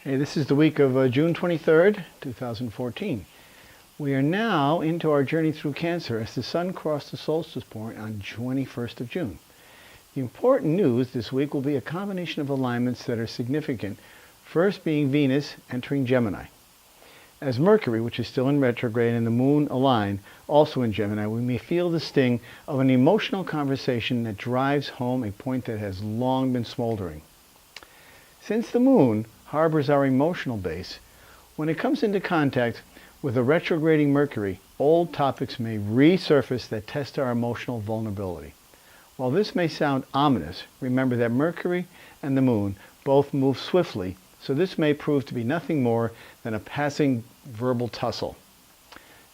Hey, this is the week of June 23rd, 2014. We are now into our journey through Cancer as the Sun crossed the solstice point on 21st of June. The important news this week will be a combination of alignments that are significant, first being Venus entering Gemini. As Mercury, which is still in retrograde, and the Moon align, also in Gemini, we may feel the sting of an emotional conversation that drives home a point that has long been smoldering. Since the Moon harbors our emotional base, when it comes into contact with a retrograding Mercury, old topics may resurface that test our emotional vulnerability. While this may sound ominous, remember that Mercury and the Moon both move swiftly, so this may prove to be nothing more than a passing verbal tussle.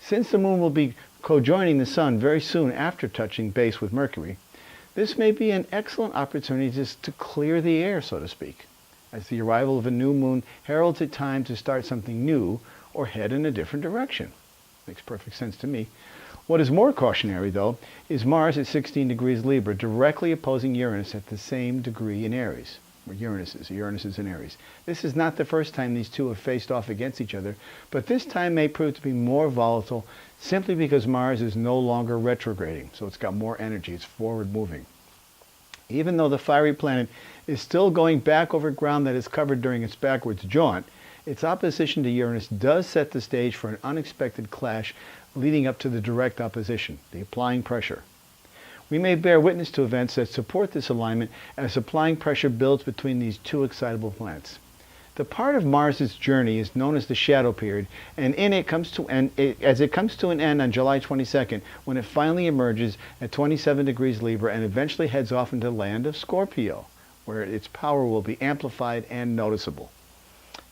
Since the Moon will be co-joining the Sun very soon after touching base with Mercury, this may be an excellent opportunity just to clear the air, so to speak, as the arrival of a new moon heralds a time to start something new or head in a different direction. Makes perfect sense to me. What is more cautionary, though, is Mars at 16 degrees Libra, directly opposing Uranus at the same degree in Aries, where Uranus is in Aries. This is not the first time these two have faced off against each other, but this time may prove to be more volatile simply because Mars is no longer retrograding, so it's got more energy, it's forward moving. Even though the fiery planet is still going back over ground that is covered during its backwards jaunt, its opposition to Uranus does set the stage for an unexpected clash leading up to the direct opposition, the applying pressure. We may bear witness to events that support this alignment as applying pressure builds between these two excitable planets. The part of Mars's journey is known as the shadow period, and it comes to an end on July 22nd, when it finally emerges at 27 degrees Libra and eventually heads off into the land of Scorpio, where its power will be amplified and noticeable.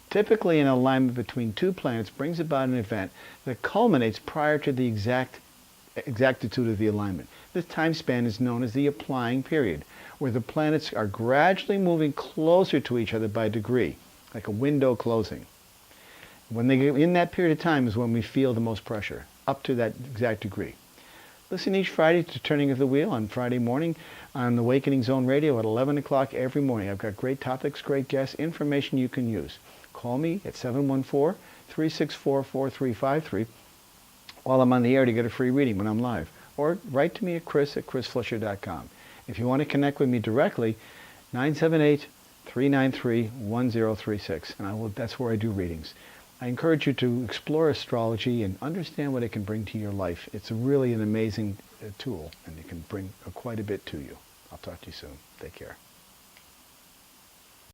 Typically, an alignment between two planets brings about an event that culminates prior to the exactitude of the alignment. This time span is known as the applying period, where the planets are gradually moving closer to each other by degree, like a window closing. When they get in that period of time is when we feel the most pressure, up to that exact degree. Listen each Friday to Turning of the Wheel on Friday morning on the Awakening Zone Radio at 11 o'clock every morning. I've got great topics, great guests, information you can use. Call me at 714-364-4353 while I'm on the air to get a free reading when I'm live. Or write to me at chris@chrisflisher.com. If you want to connect with me directly, 978-393-1036. And that's where I do readings. I encourage you to explore astrology and understand what it can bring to your life. It's really an amazing tool, and it can bring quite a bit to you. I'll talk to you soon. Take care.